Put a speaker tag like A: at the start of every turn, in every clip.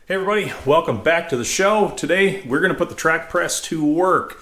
A: Hey everybody, welcome back to the show. Today we're going to put the track press to work.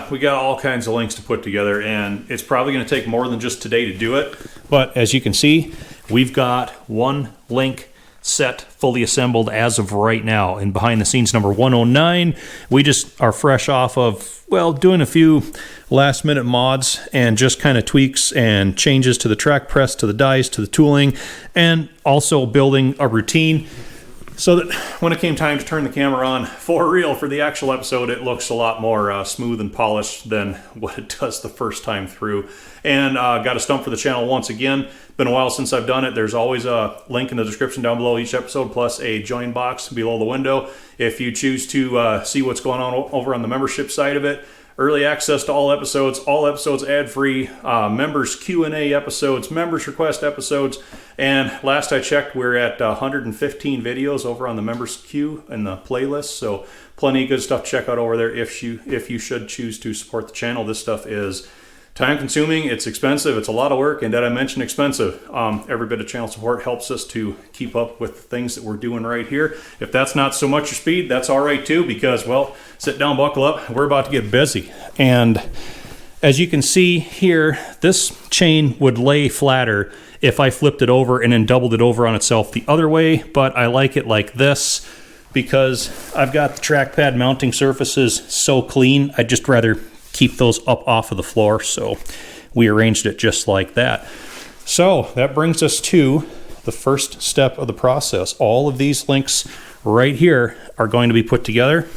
A: We got all kinds of links to put together, and it's probably going to take more than just today to do it. But as you can see, we've got one link set fully assembled as of right now. And behind the scenes number 109, we just are fresh off of, well, doing a few last minute mods and just kind of tweaks and changes to the track press, to the dies, to the tooling, and also building a routine so that when it came time to turn the camera on for real for the actual episode, it looks a lot more smooth and polished than what it does the first time through. And got a stump for the channel once again. Been a while since I've done it. There's always a link in the description down below each episode, plus a join box below the window if you choose to see what's going on over on the membership side of it. Early access to all episodes ad-free, members Q&A episodes, members request episodes, and last I checked, we're at 115 videos over on the members queue in the playlist, so plenty of good stuff to check out over there if you should choose to support the channel. This stuff is time-consuming, it's expensive, it's a lot of work, and did I mention expensive? Every bit of channel support helps us to keep up with the things that we're doing right here. If that's not so much your speed, that's all right too, because, well, sit down, buckle up, we're about to get busy. And as you can see here, this chain would lay flatter if I flipped it over and then doubled it over on itself the other way, but I like it like this because I've got the trackpad mounting surfaces so clean, I'd just rather keep those up off of the floor, so we arranged it just like that. So that brings us to the first step of the process. All of these links right here are going to be put together.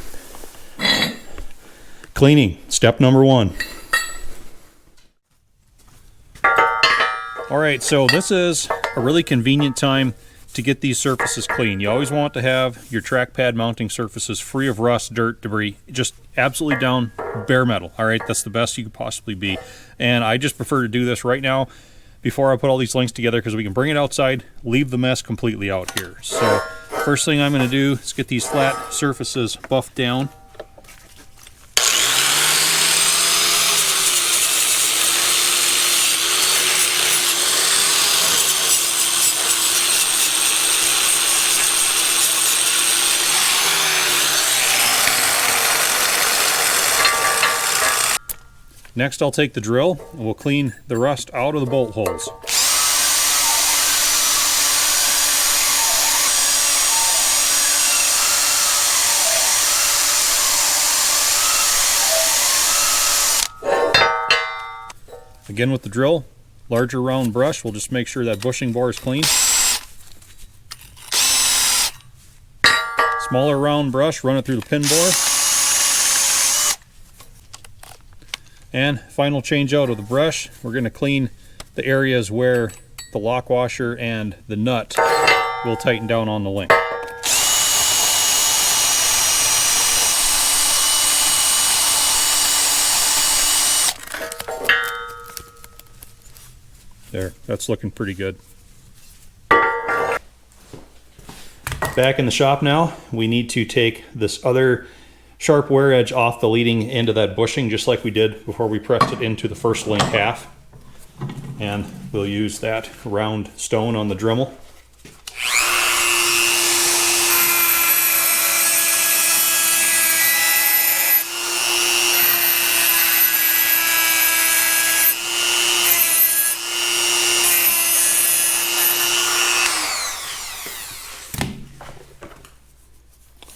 A: Cleaning, step number one. All right, so this is a really convenient time to get these surfaces clean. You always want to have your trackpad mounting surfaces free of rust, dirt, debris, just absolutely down bare metal. All right, that's the best you could possibly be. And I just prefer to do this right now before I put all these links together because we can bring it outside, leave the mess completely out here. So first thing I'm going to do is get these flat surfaces buffed down. Next, I'll take the drill and we'll clean the rust out of the bolt holes. Again with the drill, larger round brush, we'll just make sure that bushing bore is clean. Smaller round brush, run it through the pin bore. And final change out of the brush, we're going to clean the areas where the lock washer and the nut will tighten down on the link. There, that's looking pretty good. Back in the shop now, we need to take this other sharp wear edge off the leading end of that bushing, just like we did before we pressed it into the first link half. And we'll use that round stone on the Dremel.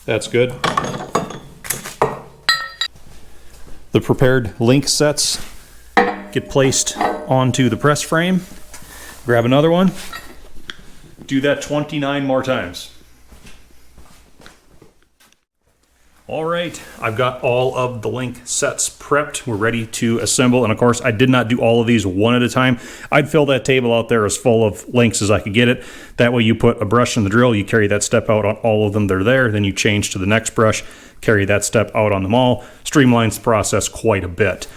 A: That's good. The prepared link sets get placed onto the press frame. Grab another one. Do that 29 more times. All right, I've got all of the link sets prepped. We're ready to assemble. And of course, I did not do all of these one at a time. I'd fill that table out there as full of links as I could get it. That way you put a brush in the drill, you carry that step out on all of them that are there, then you change to the next brush, carry that step out on them all. Streamlines the process quite a bit.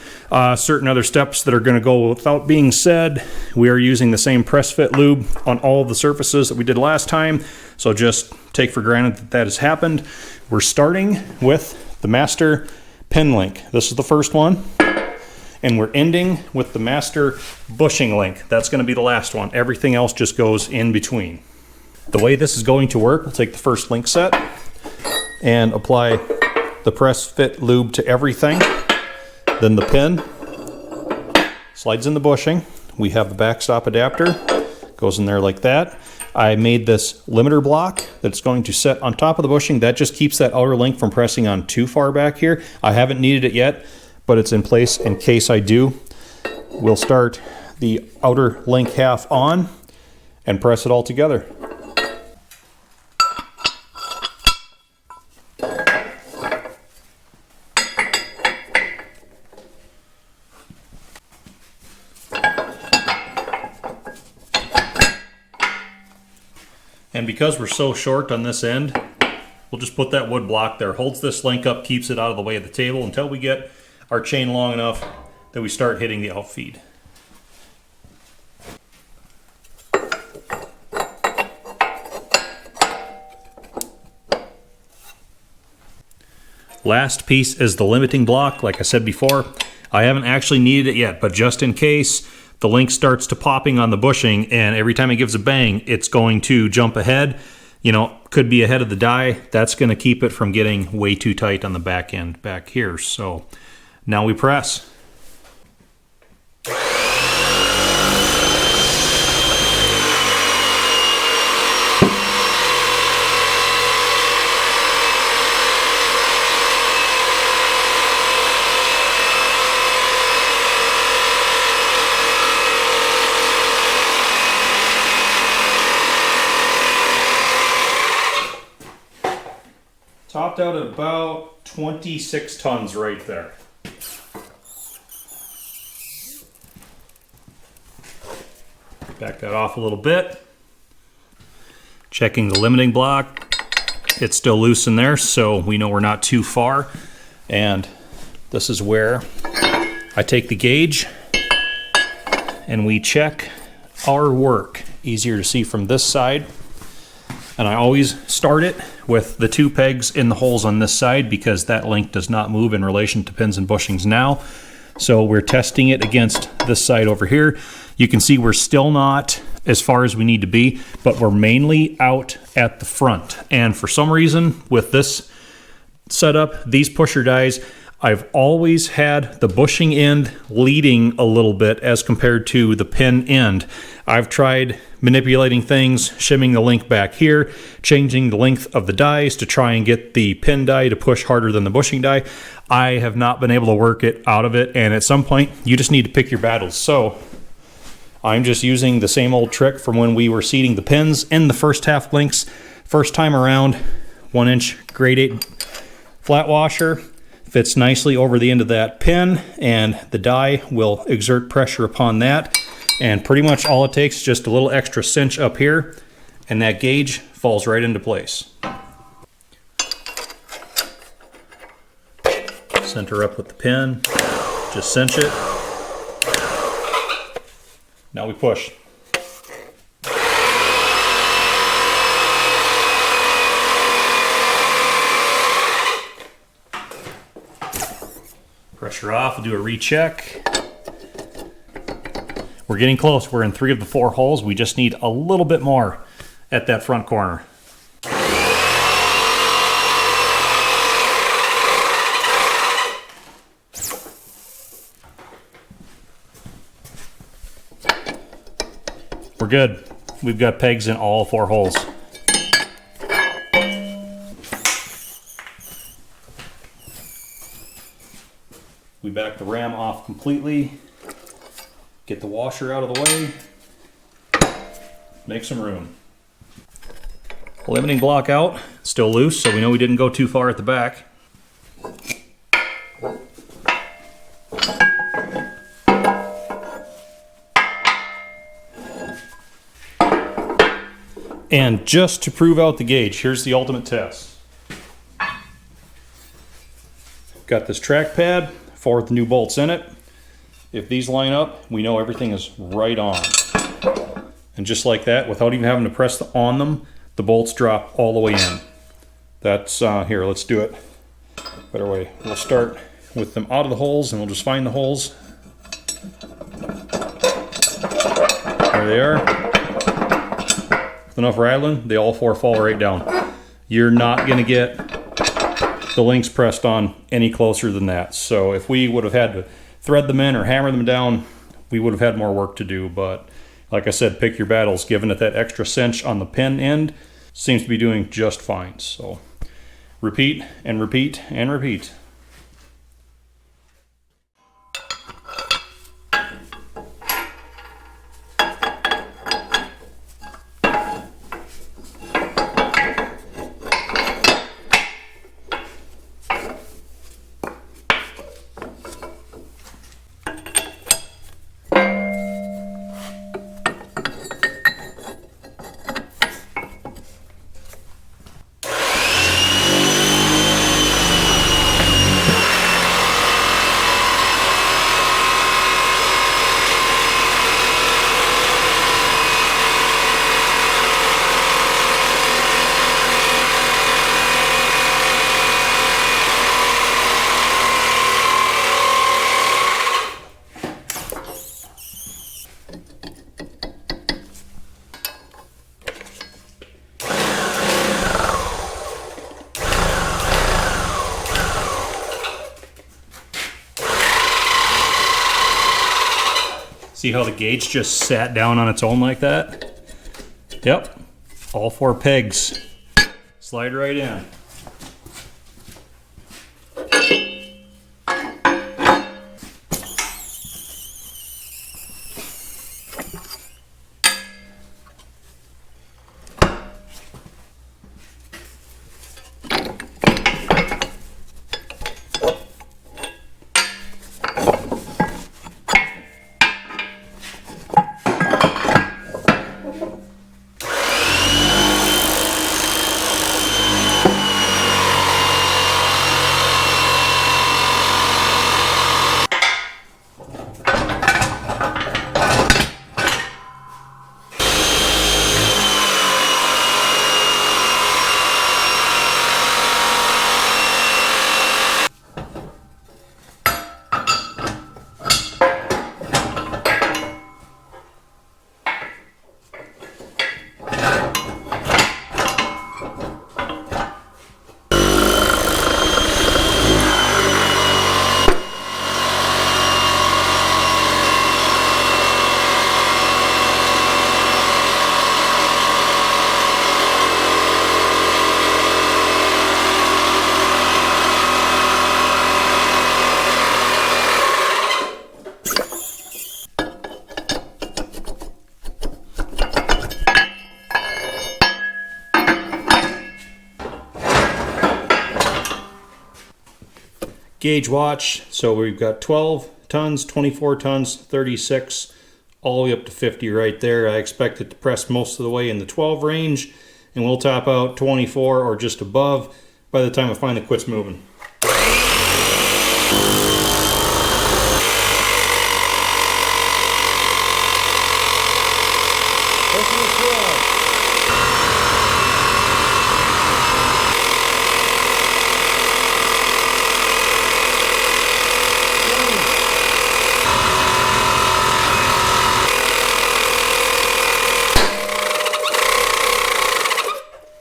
A: Certain other steps that are going to go without being said. We are using the same press fit lube on all of the surfaces that we did last time, so just take for granted that that has happened. We're starting with the master pin link. This is the first one, and we're ending with the master bushing link. That's going to be the last one. Everything else just goes in between. The way this is going to work, we'll take the first link set, and apply the press fit lube to everything. Then the pin slides in the bushing. We have the backstop adapter, goes in there like that. I made this limiter block that's going to set on top of the bushing. That just keeps that outer link from pressing on too far back here. I haven't needed it yet, but it's in place in case I do. We'll start the outer link half on and press it all together. And because we're so short on this end, we'll just put that wood block there. Holds this link up, keeps it out of the way of the table until we get our chain long enough that we start hitting the outfeed. Last piece is the limiting block. Like I said before, I haven't actually needed it yet, but just in case, the link starts to popping on the bushing, and every time it gives a bang, it's going to jump ahead. You know, could be ahead of the die. That's going to keep it from getting way too tight on the back end back here. So now we press. Topped out at about 26 tons right there. Back that off a little bit. Checking the limiting block. It's still loose in there, so we know we're not too far. And this is where I take the gauge and we check our work. Easier to see from this side. And I always start it with the 2 pegs in the holes on this side because that link does not move in relation to pins and bushings now. So we're testing it against this side over here. You can see we're still not as far as we need to be, but we're mainly out at the front. And for some reason with this setup, these pusher dies, I've always had the bushing end leading a little bit as compared to the pin end. I've tried manipulating things, shimming the link back here, changing the length of the dies to try and get the pin die to push harder than the bushing die. I have not been able to work it out of it, and at some point you just need to pick your battles. So I'm just using the same old trick from when we were seating the pins in the first half links. First time around, 1-inch grade 8 flat washer. Fits nicely over the end of that pin, and the die will exert pressure upon that. And pretty much all it takes is just a little extra cinch up here, and that gauge falls right into place. Center up with the pin, just cinch it. Now we push. Pressure off, we'll do a recheck. We're getting close. We're in 3 of the 4 holes. We just need a little bit more at that front corner. We're good. We've got pegs in all 4 holes. We back the ram off completely. Get the washer out of the way. Make some room. Limiting block out. Still loose, so we know we didn't go too far at the back. And just to prove out the gauge, here's the ultimate test. Got this track pad, 4 with the new bolts in it. If these line up, we know everything is right on. And just like that, without even having to press on them, the bolts drop all the way in. That's, here, let's do it better way. We'll start with them out of the holes, and we'll just find the holes. There they are. With enough rattling, they all 4 fall right down. You're not going to get the links pressed on any closer than that. So if we would have had to thread them in or hammer them down, we would have had more work to do. But like I said, pick your battles. Giving it that extra cinch on the pin end seems to be doing just fine. So repeat and repeat and repeat. See how the gauge just sat down on its own like that? Yep, all 4 pegs slide right in. Gauge watch, so we've got 12 tons, 24 tons, 36, all the way up to 50 right there. I expect it to press most of the way in the 12 range, and we'll top out 24 or just above by the time I find it quits moving.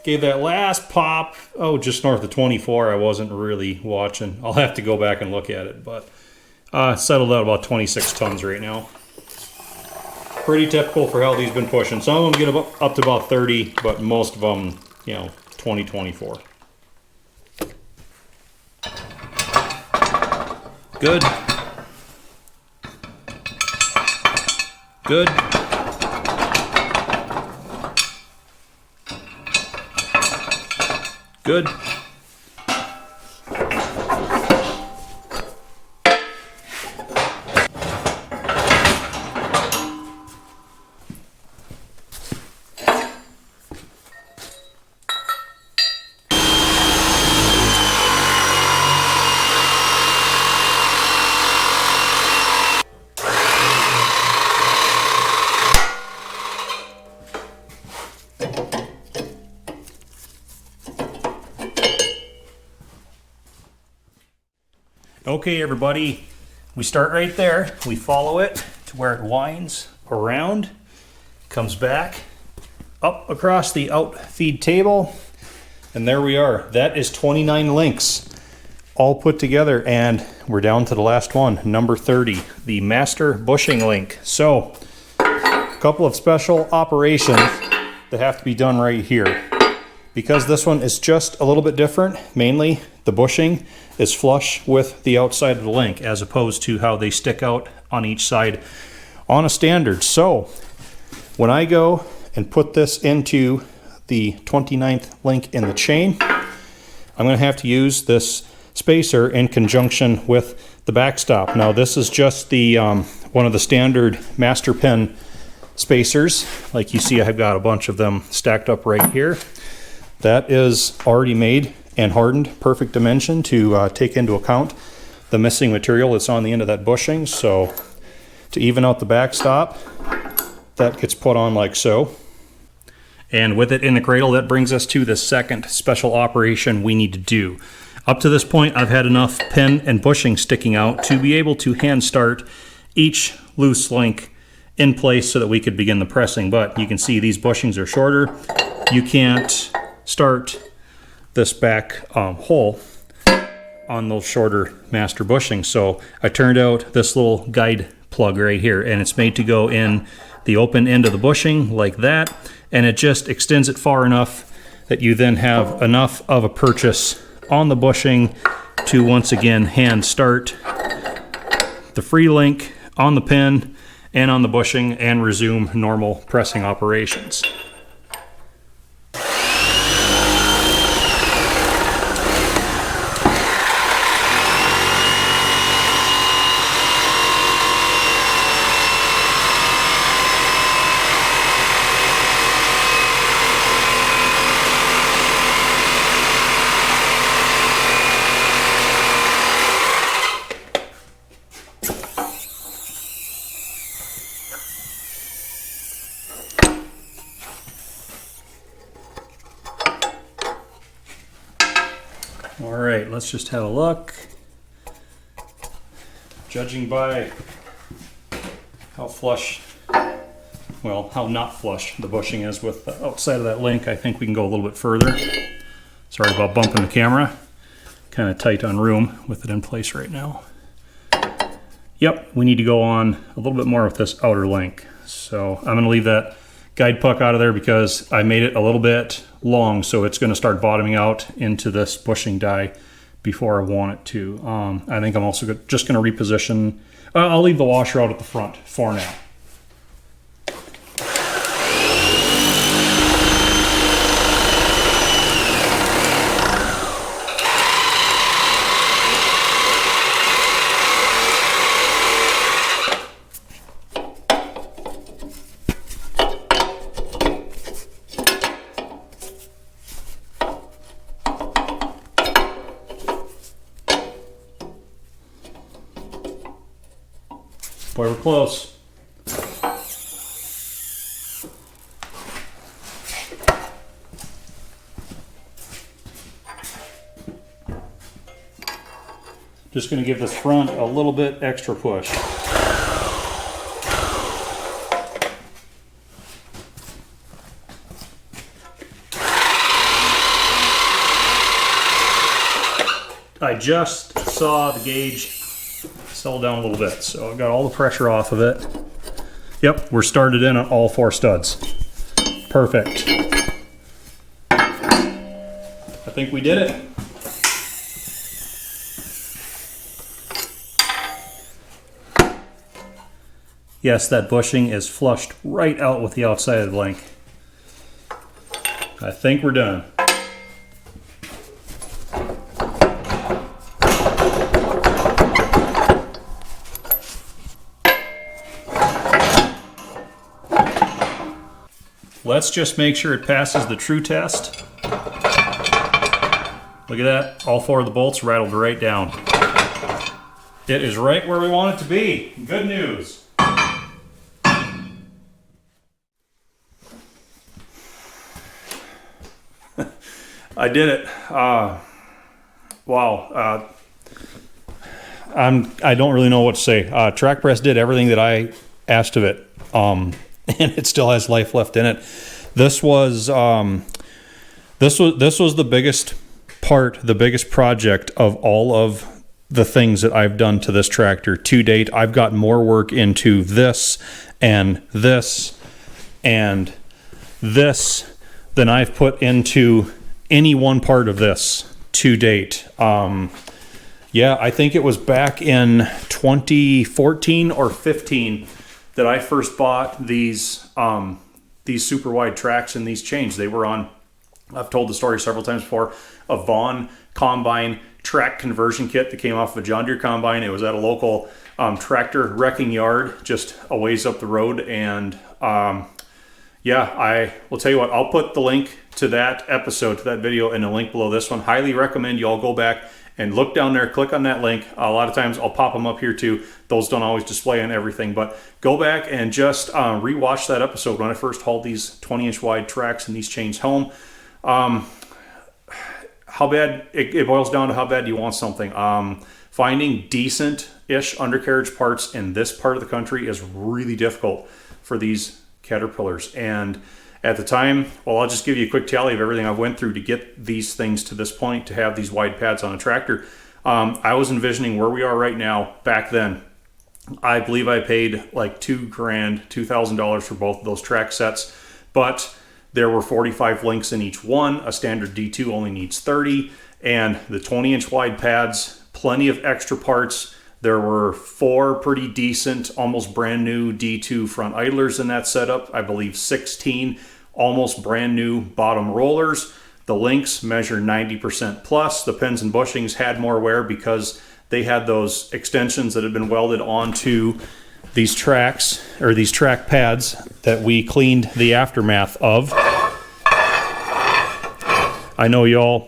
A: Gave that last pop, just north of 24. I wasn't really watching. I'll have to go back and look at it, but settled out about 26 tons right now. Pretty typical for how these been pushing. Some of them get up to about 30, but most of them, 20, 24. Good. Good. Good. Okay, everybody, we start right there. We follow it to where it winds around, comes back up across the outfeed table, and there we are. That is 29 links. all put together, and we're down to the last one, number 30, the master bushing link. So a couple of special operations that have to be done right here. Because this one is just a little bit different, mainly the bushing is flush with the outside of the link as opposed to how they stick out on each side on a standard. So when I go and put this into the 29th link in the chain, I'm going to have to use this spacer in conjunction with the backstop. Now this is just the one of the standard master pin spacers. Like you see, I've got a bunch of them stacked up right here. That is already made and hardened, perfect dimension to take into account the missing material that's on the end of that bushing. So to even out the backstop, that gets put on like so. And with it in the cradle, that brings us to the second special operation we need to do. Up to this point, I've had enough pin and bushing sticking out to be able to hand start each loose link in place so that we could begin the pressing. But you can see these bushings are shorter. You can't start this back hole on those shorter master bushings. So I turned out this little guide plug right here, and it's made to go in the open end of the bushing like that, and it just extends it far enough that you then have enough of a purchase on the bushing to once again hand start the free link on the pin and on the bushing and resume normal pressing operations. All right, let's just have a look. Judging by how flush, well, how not flush the bushing is with the outside of that link, I think we can go a little bit further. Sorry about bumping the camera. Kind of tight on room with it in place right now. Yep, we need to go on a little bit more with this outer link. So I'm gonna leave that guide puck out of there because I made it a little bit long, so it's going to start bottoming out into this bushing die before I want it to. I think I'm also just going to reposition. I'll leave the washer out at the front for now. Boy, we're close. Just going to give this front a little bit extra push. I just saw the gauge settle down a little bit, so I've got all the pressure off of it. Yep, we're started in on all 4 studs. Perfect. I think we did it. Yes, that bushing is flushed right out with the outside of the link. I think we're done. Let's just make sure it passes the true test. Look at that, all 4 of the bolts rattled right down. It is right where we want it to be. Good news. I did it. Wow. I don't really know what to say. Track Press did everything that I asked of it. And it still has life left in it. This was the biggest part, the biggest project of all of the things that I've done to this tractor to date. I've got more work into this and this and this than I've put into any one part of this to date. Yeah, I think it was back in 2014 or 15 that I first bought these super wide tracks and these chains. They were on, I've told the story several times before, a Vaughan combine track conversion kit that came off of a John Deere combine. It was at a local tractor wrecking yard just a ways up the road. And yeah, I will tell you what, I'll put the link to that episode, to that video, in the link below this one. Highly recommend you all go back and look down there, click on that link. A lot of times I'll pop them up here too. Those don't always display on everything, but go back and just rewatch that episode when I first hauled these 20-inch wide tracks and these chains home. How bad, it boils down to how bad you want something. Finding decent-ish undercarriage parts in this part of the country is really difficult for these Caterpillars. And at the time, well, I'll just give you a quick tally of everything I went through to get these things to this point, to have these wide pads on a tractor. I was envisioning where we are right now. Back then, I believe I paid like $2,000 for both of those track sets, but there were 45 links in each one. A standard D2 only needs 30, and the 20-inch wide pads, plenty of extra parts. There were 4 pretty decent, almost brand new D2 front idlers in that setup. I believe 16 almost brand new bottom rollers. The links measure 90% plus. The pins and bushings had more wear because they had those extensions that had been welded onto these tracks, or these track pads, that we cleaned the aftermath of. I know y'all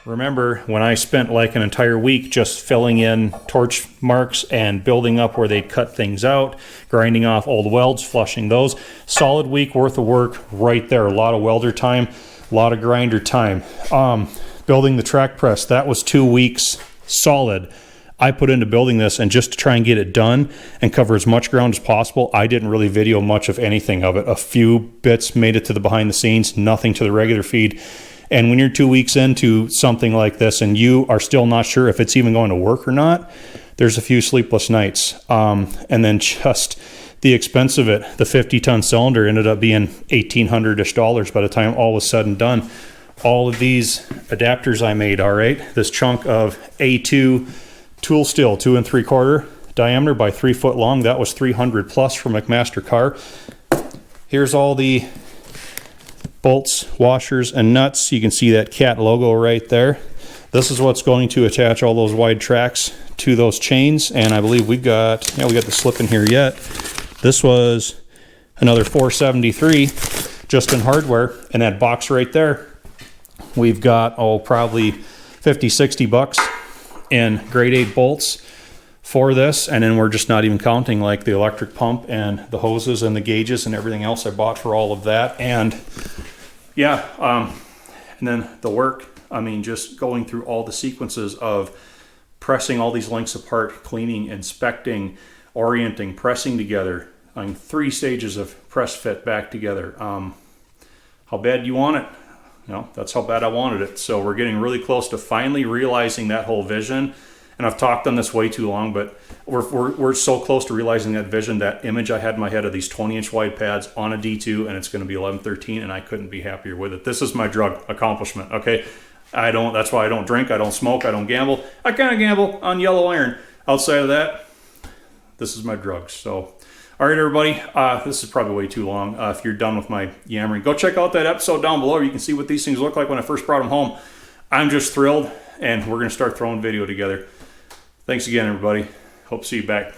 A: remember when I spent like an entire week just filling in torch marks and building up where they'd cut things out, grinding off old welds, flushing those. Solid week worth of work right there. A lot of welder time, a lot of grinder time. Building the track press, that was 2 weeks solid I put into building this, and just to try and get it done and cover as much ground as possible, I didn't really video much of anything of it. A few bits made it to the behind the scenes, nothing to the regular feed. And when you're 2 weeks into something like this and you are still not sure if it's even going to work or not, there's a few sleepless nights. And then just the expense of it, the 50-ton cylinder ended up being $1,800-ish by the time all was said and done. All of these adapters I made, all right, this chunk of A2 tool steel, 2 3/4 diameter by 3 foot long, that was $300 plus for McMaster Carr. Here's all the bolts, washers, and nuts. You can see that cat logo right there. This is what's going to attach all those wide tracks to those chains. And I believe we got the slip in here yet. This was another $473 just in hardware. And that box right there, we've got, probably 50, 60 bucks in grade 8 bolts for this. And then we're just not even counting like the electric pump and the hoses and the gauges and everything else I bought for all of that. And yeah, and then the work, I mean, just going through all the sequences of pressing all these links apart, cleaning, inspecting, orienting, pressing together. I mean, 3 stages of press fit back together. How bad do you want it? That's how bad I wanted it. So we're getting really close to finally realizing that whole vision. And I've talked on this way too long, but we're so close to realizing that vision, that image I had in my head of these 20-inch wide pads on a D2, and it's going to be 1113, and I couldn't be happier with it. This is my drug accomplishment, okay? That's why I don't drink, I don't smoke, I don't gamble. I kind of gamble on yellow iron. Outside of that, this is my drugs. So, all right, everybody, this is probably way too long. If you're done with my yammering, go check out that episode down below. You can see what these things look like when I first brought them home. I'm just thrilled, and we're going to start throwing video together. Thanks again, everybody. Hope to see you back.